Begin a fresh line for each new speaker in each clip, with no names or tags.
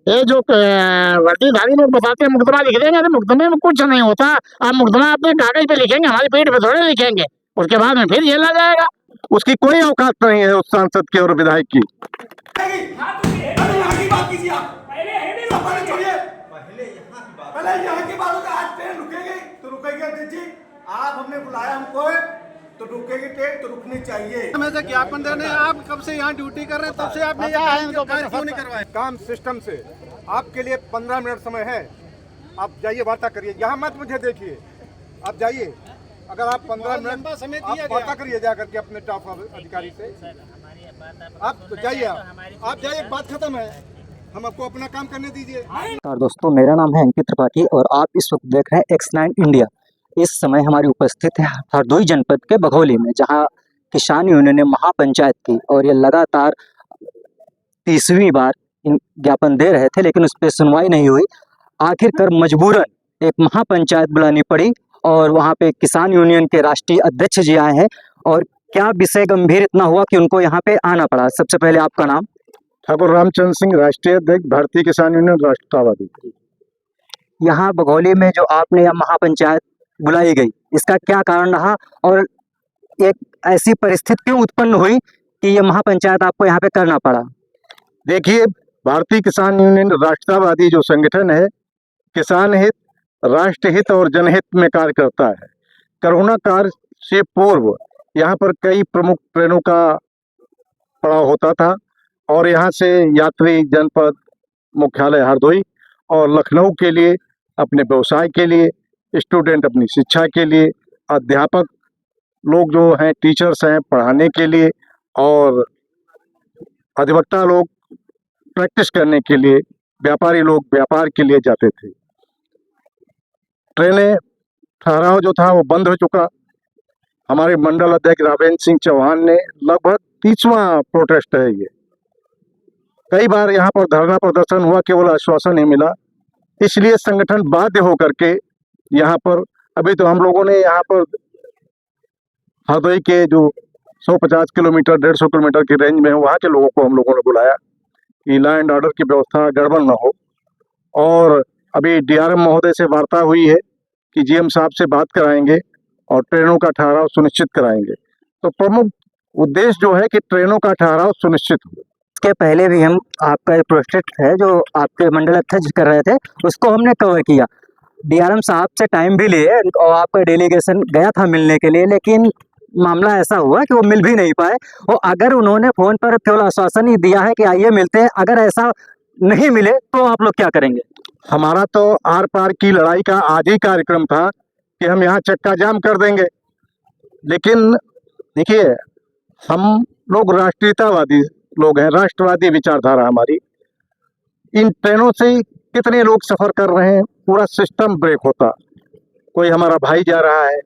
ये जो वर्दीधारी लोग बताते हैं मुकदमा लिख देंगे, तो मुकदमे में कुछ नहीं होता। आप मुकदमा अपने कागज पे लिखेंगे, हमारी पीठ पे थोड़े लिखेंगे, उसके बाद में फिर जेल आ जाएगा। उसकी कोई औकात नहीं है उस सांसद की और विधायक की।
पहले यहाँ की बात होगी, आज ट्रेन रुकेगी तो रुकेगी अध्यक्ष जी, आप हमने बुलाया हमको तो रुकेगी ट्रेन तो रुकनी चाहिए।
हमें से ज्ञापन देने, आप कब से यहाँ ड्यूटी कर रहे हैं, तब से आपने कार्य क्यों नहीं करवाया?
काम सिस्टम से आपके लिए 15 मिनट समय है, आप जाइए वार्ता करिए, यहाँ मत मुझे देखिए, आप जाइए। अगर आप 15 मिनट
समय
आप वार्ता करिए जा करके अपने टॉप अधिकारी से, आप तो जाइए, आप जाइए, बात खत्म है, हम आपको अपना काम करने दीजिए।
नमस्कार दोस्तों, मेरा नाम है अंकित त्रिपाठी और आप इस वक्त देख रहे हैं X9 इंडिया। इस समय हमारी उपस्थित है हरदोई जनपद के बघौली में, जहां किसान यूनियन ने महापंचायत की और ये लगातार 30वीं बार ज्ञापन दे रहे थे, लेकिन उस पर सुनवाई नहीं हुई। आखिरकार मजबूरन एक महापंचायत बुलानी पड़ी और वहां पे किसान यूनियन के राष्ट्रीय अध्यक्ष जी आए हैं। और क्या विषय गंभीर इतना हुआ कि उनको यहाँ पे आना पड़ा। सबसे पहले आपका नाम?
ठाकुर रामचंद्र सिंह, राष्ट्रीय अध्यक्ष, भारतीय किसान यूनियन राष्ट्रवादी।
यहाँ बघौली में जो आपने यहाँ महापंचायत बुलाई गई, इसका क्या कारण रहा और एक ऐसी परिस्थिति क्यों उत्पन्न हुई कि ये महापंचायत आपको यहाँ पे करना पड़ा?
देखिए, भारतीय किसान यूनियन राष्ट्रवादी जो संगठन है, किसान हित, राष्ट्र हित और जनहित में कार्य करता है। कोरोना काल से पूर्व यहाँ पर कई प्रमुख ट्रेनों का पड़ाव होता था और यहाँ से यात्री जनपद मुख्यालय हरदोई और लखनऊ के लिए, अपने व्यवसाय के लिए, स्टूडेंट अपनी शिक्षा के लिए, अध्यापक लोग जो हैं, टीचर्स हैं, पढ़ाने के लिए, और अधिवक्ता लोग प्रैक्टिस करने के लिए, व्यापारी लोग व्यापार के लिए जाते थे। ट्रेनें ठहराव जो था वो बंद हो चुका। हमारे मंडल अध्यक्ष रावेंद्र सिंह चौहान ने लगभग 30वां प्रोटेस्ट है ये, कई बार यहाँ पर धरना प्रदर्शन हुआ, केवल आश्वासन नहीं मिला। इसलिए संगठन बाध्य होकर के यहाँ पर, अभी तो हम लोगों ने यहाँ पर हरदोई के जो 150 किलोमीटर 150 किलोमीटर की रेंज में है, वहाँ के लोगों को हम लोगों ने बुलाया कि लॉ एंड ऑर्डर की व्यवस्था गड़बड़ न हो। और अभी डीआरएम महोदय से वार्ता हुई है कि जीएम साहब से बात कराएंगे और ट्रेनों का ठहराव सुनिश्चित कराएंगे। तो प्रमुख उद्देश्य जो है कि ट्रेनों का ठहराव सुनिश्चित हो।
इसके पहले भी हम, आपका एक प्रोजेक्ट है जो आपके मंडल अध्यक्ष कर रहे थे, उसको हमने कवर किया। डीआरएम साहब से टाइम भी लिए और आपका डेलीगेशन गया था मिलने के लिए, लेकिन मामला ऐसा हुआ कि वो मिल भी नहीं पाए। और अगर उन्होंने फोन पर केवल आश्वासन ही दिया है कि आइए मिलते हैं, अगर ऐसा नहीं मिले तो आप लोग क्या करेंगे?
हमारा तो आर पार की लड़ाई का आज ही कार्यक्रम था कि हम यहाँ चक्का जाम कर देंगे। लेकिन देखिए, हम लोग राष्ट्रीयतावादी लोग हैं, राष्ट्रवादी विचारधारा हमारी। इन ट्रेनों से कितने लोग सफर कर रहे हैं, पूरा सिस्टम ब्रेक होता। कोई हमारा भाई जा रहा है,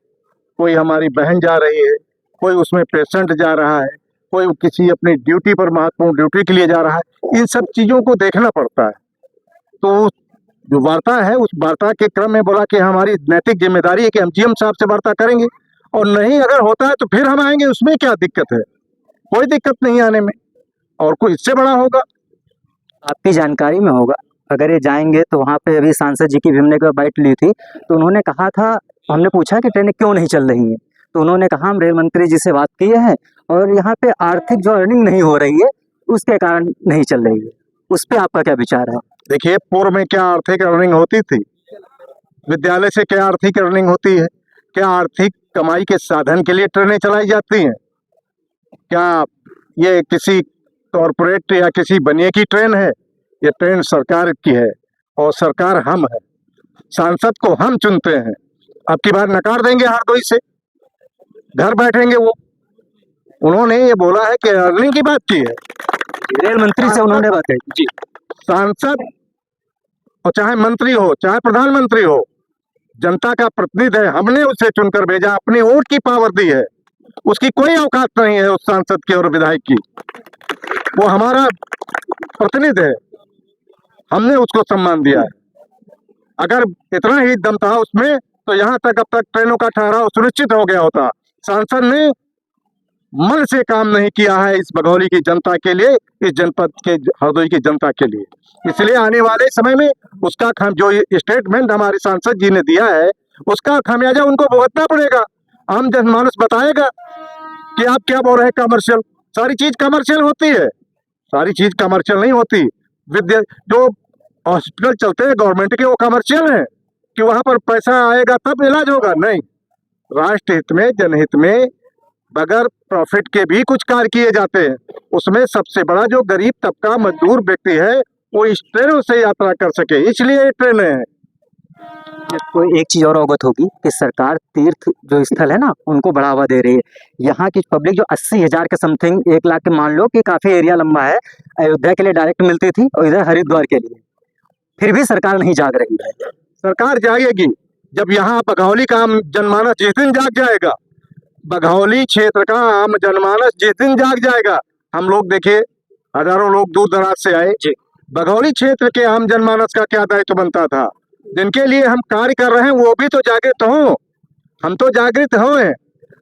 कोई हमारी बहन जा रही है, कोई उसमें पेशेंट जा रहा है, कोई किसी अपनी ड्यूटी पर, महत्वपूर्ण ड्यूटी के लिए जा रहा है। इन सब चीज़ों को देखना पड़ता है। तो जो वार्ता है, उस वार्ता के क्रम में बोला कि हमारी नैतिक जिम्मेदारी है कि हम जीएम साहब से वार्ता करेंगे, और नहीं अगर होता है तो फिर हम आएंगे। उसमें क्या दिक्कत है? कोई दिक्कत नहीं आने में, और कोई इससे बड़ा होगा।
आपकी जानकारी में होगा, अगर ये जाएंगे तो वहाँ पे अभी सांसद जी की भी हमने बाइट ली थी, तो उन्होंने कहा था, हमने पूछा कि ट्रेनें क्यों नहीं चल रही हैं, तो उन्होंने कहा हम रेल मंत्री जी से बात किए हैं और यहाँ पे आर्थिक जो अर्निंग नहीं हो रही है उसके कारण नहीं चल रही है। उस पर आपका क्या विचार है?
देखिए, पूर्व में क्या आर्थिक अर्निंग होती थी? विद्यालय से क्या आर्थिक अर्निंग होती है? क्या आर्थिक कमाई के साधन के लिए ट्रेनें चलाई जाती हैं? क्या ये किसी कॉरपोरेट या किसी बनिए की ट्रेन है? ये ट्रेन सरकार की है और सरकार हम है। सांसद को हम चुनते हैं। अब की बार नकार देंगे हरदोई से, घर बैठेंगे वो। उन्होंने ये बोला है कि अर्निंग की बात की है,
रेल मंत्री से उन्होंने बात की जी।
सांसद और चाहे मंत्री हो, चाहे प्रधानमंत्री हो, जनता का प्रतिनिधि है। हमने उसे चुनकर भेजा, अपनी वोट की पावर दी है। उसकी कोई औकात नहीं है उस सांसद की और विधायक की। वो हमारा प्रतिनिधि है, हमने उसको सम्मान दिया है। अगर इतना ही दम था उसमें तो यहाँ तक अब तक ट्रेनों का ठहराव सुनिश्चित हो गया होता। सांसद ने मन से काम नहीं किया है इस बघौली की जनता के लिए, इस जनपद के हरदोई की जनता के लिए। इसलिए आने वाले समय में उसका जो स्टेटमेंट हमारे सांसद जी ने दिया है उसका खामियाजा उनको भुगतना पड़ेगा। आम जनमानस बताएगा कि आप क्या बोल रहे हैं कमर्शियल। सारी चीज कमर्शियल होती है, सारी चीज कमर्शियल नहीं होती। विद्या जो हॉस्पिटल चलते हैं गवर्नमेंट के वो कमर्शियल है कि वहां पर पैसा आएगा तब इलाज होगा? नहीं, राष्ट्र हित में जनहित में बगैर प्रॉफिट के भी कुछ कार्य किए जाते हैं। उसमें सबसे बड़ा जो गरीब तबका मजदूर व्यक्ति है वो इस ट्रेनों से यात्रा कर सके, इसलिए ये ट्रेनें हैं।
कोई एक चीज और अवगत होगी कि सरकार तीर्थ जो स्थल है ना उनको बढ़ावा दे रही है। यहाँ की पब्लिक जो 80,000 के समथिंग 1 लाख के मान लो कि काफी एरिया लंबा है, अयोध्या के लिए डायरेक्ट मिलती थी और इधर हरिद्वार के लिए, फिर भी सरकार नहीं जाग रही है।
सरकार जागेगी जब यहाँ बघौली का आम जनमानस जिस दिन जाग जाएगा, बघौली क्षेत्र का आम जनमानस जिस दिन जाग जाएगा। हम लोग देखिए हजारों लोग दूर दराज से आए, बघौली क्षेत्र के आम जनमानस का क्या दायित्व बनता था? जिनके लिए हम कार्य कर रहे हैं वो भी तो जागृत हो, हम तो जागृत हो।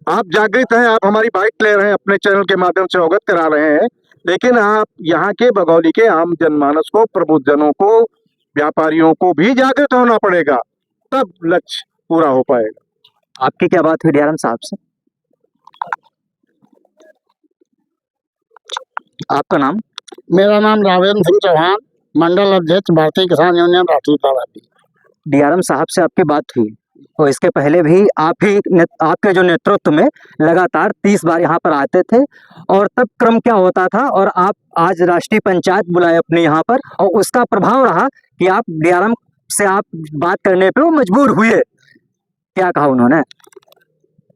आप जागृत हैं, आप हमारी बाइट ले रहे हैं, अपने चैनल के माध्यम से अवगत करा रहे हैं, लेकिन आप यहाँ के बघौली के आम जनमानस को, प्रबुद्धजनों को, व्यापारियों को भी जागृत होना पड़ेगा, तब लक्ष्य पूरा हो पाएगा।
आपकी क्या बात हुई डीआरएम साहब से? आपका नाम?
मेरा नाम रावेंद्र सिंह चौहान, मंडल अध्यक्ष भारतीय किसान यूनियन राष्ट्रीयतावादी।
डीआरएम साहब से आपकी बात हुई और इसके पहले भी आपके जो नेतृत्व में लगातार 30 बार यहाँ पर आते थे, और तब क्रम क्या होता था और आप आज राष्ट्रीय पंचायत बुलाए अपने यहाँ पर, और उसका प्रभाव रहा कि आप डीआरएम से आप बात करने पे वो मजबूर हुए। क्या कहा उन्होंने?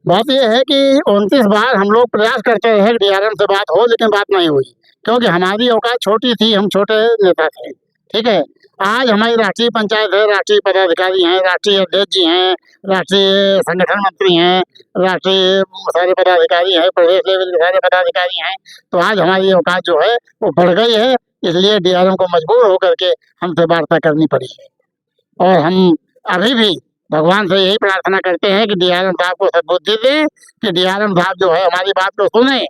बात यह है कि 29 बार हम लोग प्रयास करते रहे कि डीआरएम से बात हो, लेकिन बात नहीं हुई, क्योंकि हमारी औकात छोटी थी, हम छोटे नेता थे। ठीक है, आज हमारी राष्ट्रीय पंचायत है, राष्ट्रीय पदाधिकारी हैं, राष्ट्रीय अध्यक्ष जी हैं, राष्ट्रीय संगठन मंत्री हैं, राष्ट्रीय सारे पदाधिकारी हैं, प्रदेश लेवल के सारे पदाधिकारी हैं, तो आज हमारी औकात जो है वो बढ़ गई है। इसलिए डीआरएम को मजबूर होकर के हमसे वार्ता करनी पड़ी है, और हम अभी भी भगवान से यही प्रार्थना करते हैं कि डीआरएम साहब को सद्बुद्धि दे, कि डीआरएम साहब जो है हमारी बात को सुने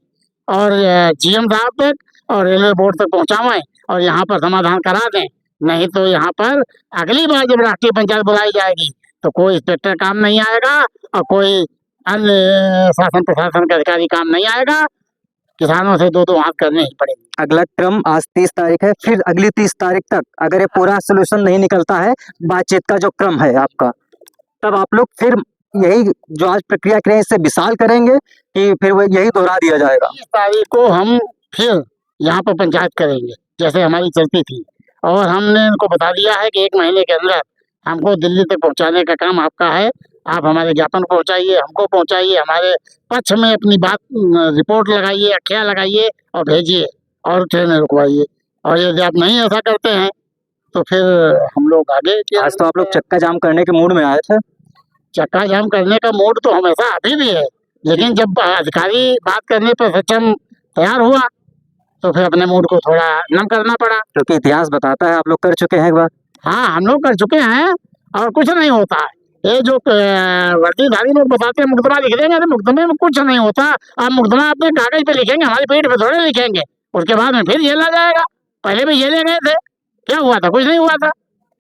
और जीएम साहब तक और रेलवे बोर्ड तक पहुंचावें और यहाँ पर समाधान करा दें। नहीं तो यहाँ पर अगली बार जब राष्ट्रीय पंचायत बुलाई जाएगी तो कोई इंस्पेक्टर काम नहीं आएगा और कोई अन्य शासन प्रशासन का अधिकारी काम नहीं आएगा। किसानों से दो हाथ करने ही पड़ेंगे।
अगला क्रम आज 30 तारीख है, फिर अगली 30 तारीख तक अगर ये पूरा सोल्यूशन नहीं निकलता है, बातचीत का जो क्रम है आपका, तब आप लोग फिर यही जो आज प्रक्रिया करें इससे विशाल करेंगे कि फिर वो यही दोहरा दिया जाएगा?
30 तारीख को हम फिर यहाँ पर पंचायत करेंगे जैसे हमारी चलती थी, और हमने इनको बता दिया है कि 1 महीने के अंदर हमको दिल्ली तक पहुँचाने का काम आपका है। आप हमारे ज्ञापन पहुँचाइए, हमको पहुँचाइए, हमारे पक्ष में अपनी बात रिपोर्ट लगाइए, अखियाँ लगाइए और भेजिए और ट्रेनें रुकवाइए। और यदि आप नहीं ऐसा करते हैं तो फिर हम लोग आगे।
आज तो आप लोग चक्का जाम करने के मूड में आए थे।
चक्का जाम करने का मूड तो हमेशा अभी भी है, लेकिन जब अधिकारी बात करने पर सक्षम तैयार हुआ तो फिर अपने मूड को थोड़ा नम करना पड़ा,
क्योंकि इतिहास बताता है आप लोग कर चुके हैं एक बार।
हाँ, हम लोग कर चुके हैं और कुछ नहीं होता है। ये जो वर्दीधारी लोग बताते हैं मुकदमा लिख देंगे, तो मुकदमे में कुछ नहीं होता। आप मुकदमा अपने कागज पे लिखेंगे, हमारी पीठ पे थोड़े लिखेंगे, उसके बाद में फिर जेल आ जाएगा। पहले भी जेले गए थे, क्या हुआ था? कुछ नहीं हुआ था।